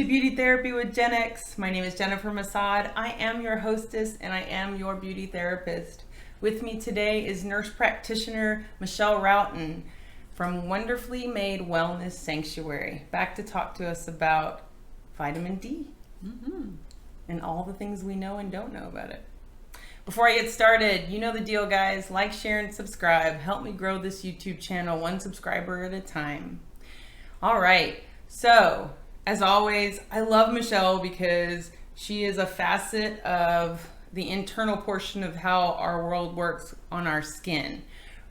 to Beauty Therapy with Gen X. My name is Jennifer Masad. I am your hostess and I am your beauty therapist. With me today is nurse practitioner Michelle Roughton from Wonderfully Made Wellness Sanctuary, back to talk to us about vitamin D and all the things we know and don't know about it. Before I get started, you know the deal, guys. Like, share, and subscribe. Help me grow this YouTube channel one subscriber at a time. All right. So, as always, I love Michelle because she is a facet of the internal portion of how our world works on our skin.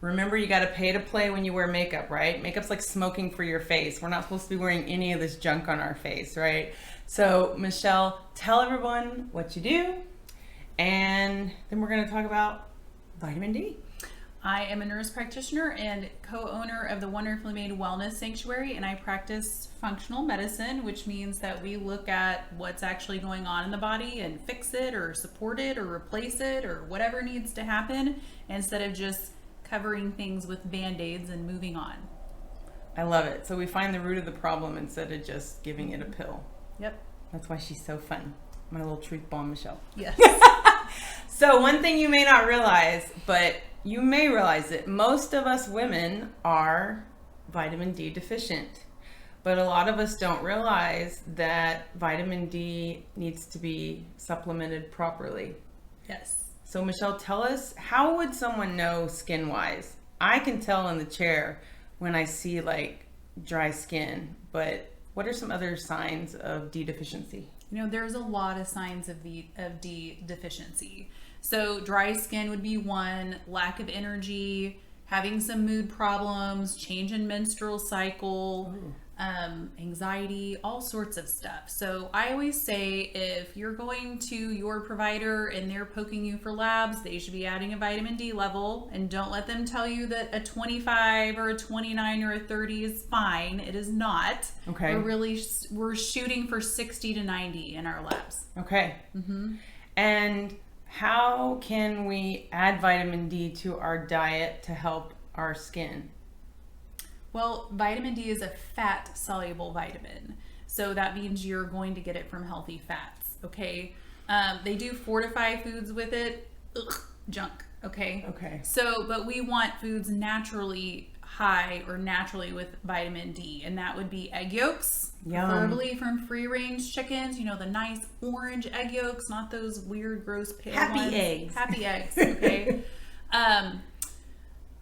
Remember, you got to pay to play when you wear makeup, right? Makeup's like smoking for your face. We're not supposed to be wearing any of this junk on our face, right? So, Michelle, tell everyone what you do. And then we're going to talk about vitamin D. I am a nurse practitioner and co-owner of the Wonderfully Made Wellness Sanctuary, and I practice functional medicine, which means that we look at what's actually going on in the body and fix it or support it or replace it or whatever needs to happen, instead of just covering things with Band-Aids and moving on. I love it. So we find the root of the problem instead of just giving it a pill. Yep. That's why she's so fun. My little truth bomb, Michelle. Yes. So one thing you may not realize, but you may realize it, most of us women are vitamin D deficient. But a lot of us don't realize that vitamin D needs to be supplemented properly. Yes. So Michelle, tell us, how would someone know skin-wise? I can tell in the chair when I see like dry skin, but what are some other signs of D deficiency? You know, there's a lot of signs of D deficiency. So dry skin would be one, lack of energy, having some mood problems, change in menstrual cycle, anxiety, all sorts of stuff. So I always say, if you're going to your provider and they're poking you for labs, they should be adding a vitamin D level, and don't let them tell you that a 25 or a 29 or a 30 is fine. It is not. Okay. We're shooting for 60 to 90 in our labs. Okay. And how can we add vitamin D to our diet to help our skin? Well, vitamin D is a fat-soluble vitamin. So that means you're going to get it from healthy fats, okay? They do fortify foods with it. Ugh, junk, okay? Okay. So, but we want foods naturally high or naturally with vitamin D, and that would be egg yolks, preferably from free-range chickens. You know, the nice orange egg yolks, not those weird, gross pale ones. Eggs. Happy eggs, okay?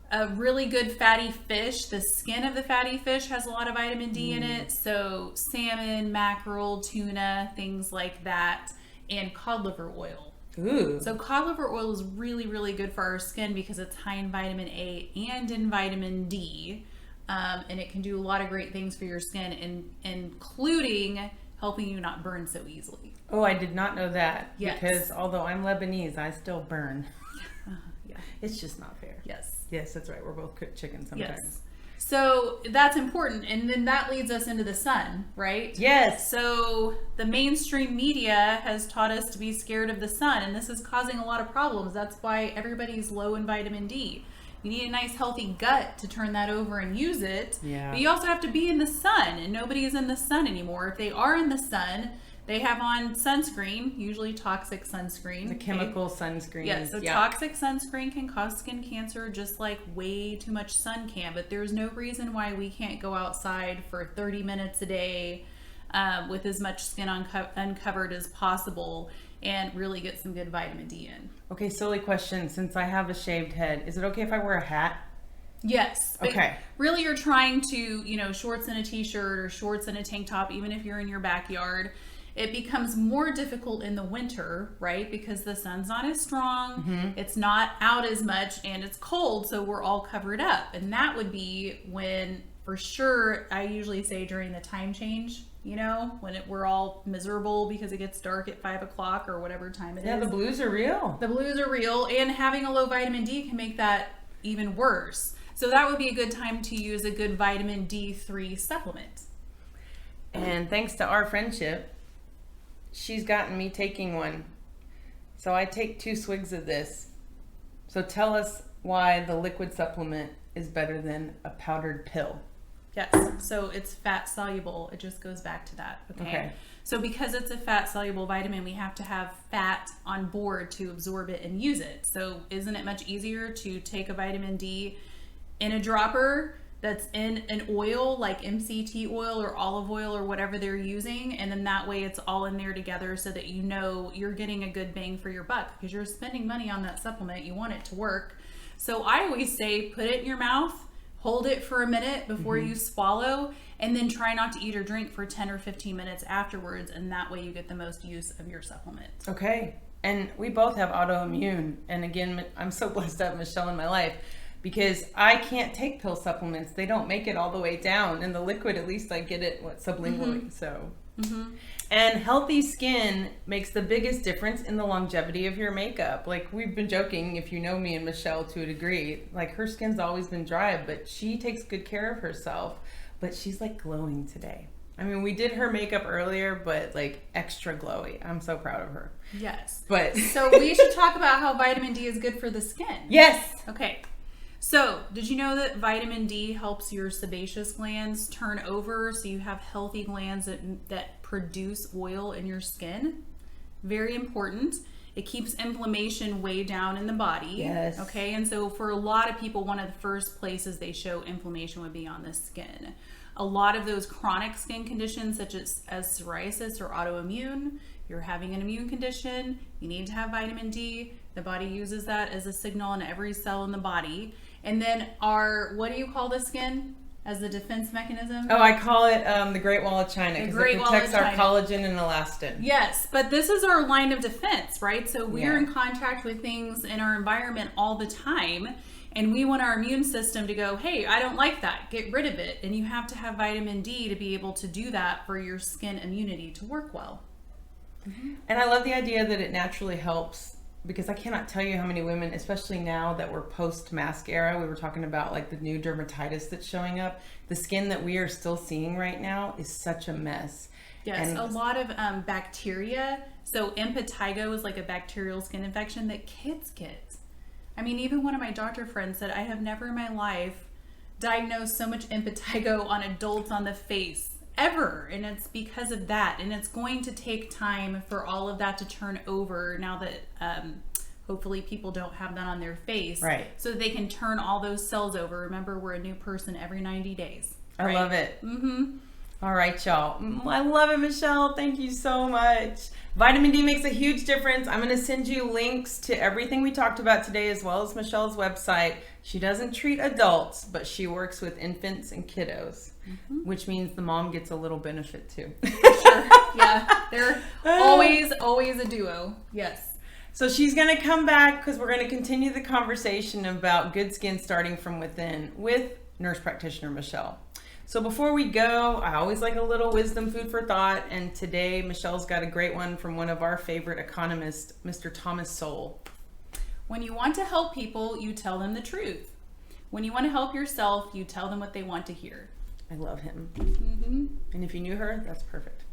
A really good fatty fish. The skin of the fatty fish has a lot of vitamin D in it. So salmon, mackerel, tuna, things like that, and cod liver oil. Ooh. So cod liver oil is really, really good for our skin because it's high in vitamin A and in vitamin D. And it can do a lot of great things for your skin, including helping you not burn so easily. Oh, I did not know that. Yes. Because although I'm Lebanese, I still burn. Yeah. It's just not fair. Yes. Yes, that's right. We're both cooked chicken sometimes. Yes. So that's important. And then that leads us into the sun, right? Yes. So the mainstream media has taught us to be scared of the sun, and this is causing a lot of problems. That's why everybody's low in vitamin D. You need a nice healthy gut to turn that over and use it. Yeah. But you also have to be in the sun, and nobody is in the sun anymore. If they are in the sun, they have on sunscreen, usually toxic sunscreen. The chemical sunscreen. Yeah, so toxic sunscreen can cause skin cancer just like way too much sun can, but there's no reason why we can't go outside for 30 minutes a day with as much skin uncovered as possible and really get some good vitamin D in. Okay, silly question. Since I have a shaved head, is it okay if I wear a hat? Yes. Okay. Really, you're trying to, shorts and a t-shirt or shorts and a tank top, even if you're in your backyard. It becomes more difficult in the winter, right? Because the sun's not as strong, it's not out as much, and it's cold, so we're all covered up. And that would be when, for sure, I usually say during the time change, when we're all miserable because it gets dark at 5 o'clock or whatever time it is. Yeah, the blues are real. The blues are real, and having a low vitamin D can make that even worse. So that would be a good time to use a good vitamin D3 supplement. And thanks to our friendship, she's gotten me taking one. So I take 2 swigs of this. So tell us why the liquid supplement is better than a powdered pill. Yes. So it's fat soluble. It just goes back to that. Okay. So because it's a fat soluble vitamin, we have to have fat on board to absorb it and use it. So isn't it much easier to take a vitamin D in a dropper that's in an oil like MCT oil or olive oil or whatever they're using, and then that way it's all in there together so that you know you're getting a good bang for your buck because you're spending money on that supplement. You want it to work. So I always say put it in your mouth, hold it for a minute before you swallow, and then try not to eat or drink for 10 or 15 minutes afterwards, and that way you get the most use of your supplement. Okay. And we both have autoimmune, and again, I'm so blessed to have Michelle in my life, because I can't take pill supplements. They don't make it all the way down. In the liquid, at least I get it sublingually. So, and healthy skin makes the biggest difference in the longevity of your makeup. Like we've been joking, if you know me and Michelle to a degree, like her skin's always been dry, but she takes good care of herself. But she's like glowing today. I mean, we did her makeup earlier, but like extra glowy. I'm so proud of her. Yes. But so we should talk about how vitamin D is good for the skin. Yes. Okay. So, did you know that vitamin D helps your sebaceous glands turn over so you have healthy glands that produce oil in your skin? Very important. It keeps inflammation way down in the body. Yes. Okay, and so for a lot of people, one of the first places they show inflammation would be on the skin. A lot of those chronic skin conditions, such as psoriasis or autoimmune, you're having an immune condition, you need to have vitamin D. The body uses that as a signal in every cell in the body. And then what do you call the skin as the defense mechanism? Oh, I call it the Great Wall of China because it protects our collagen and elastin. Yes, but this is our line of defense, right? So we're in contact with things in our environment all the time, and we want our immune system to go, hey, I don't like that, get rid of it. And you have to have vitamin D to be able to do that for your skin immunity to work well. And I love the idea that it naturally helps, because I cannot tell you how many women, especially now that we're post-mask era, we were talking about like the new dermatitis that's showing up. The skin that we are still seeing right now is such a mess. Yes, and a lot of bacteria. So impetigo is like a bacterial skin infection that kids get. I mean, even one of my doctor friends said, I have never in my life diagnosed so much impetigo on adults on the face ever, and it's because of that, and it's going to take time for all of that to turn over now that hopefully people don't have that on their face, right, so that they can turn all those cells over. Remember, we're a new person every 90 days. I love it. All right, y'all. I love it, Michelle. Thank you so much. Vitamin D makes a huge difference. I'm going to send you links to everything we talked about today, as well as Michelle's website. She doesn't treat adults, but she works with infants and kiddos, which means the mom gets a little benefit too. Sure. Yeah, they're always a duo. Yes. So she's going to come back because we're going to continue the conversation about good skin starting from within with nurse practitioner Michelle. So before we go, I always like a little wisdom food for thought, and today Michelle's got a great one from one of our favorite economists, Mr. Thomas Sowell. When you want to help people, you tell them the truth. When you want to help yourself, you tell them what they want to hear. I love him. And if you knew her, that's perfect.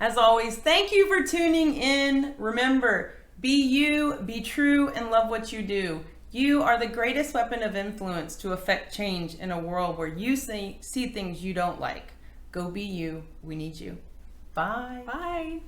As always, thank you for tuning in. Remember, be you, be true, and love what you do. You are the greatest weapon of influence to affect change in a world where you see things you don't like. Go be you. We need you. Bye. Bye.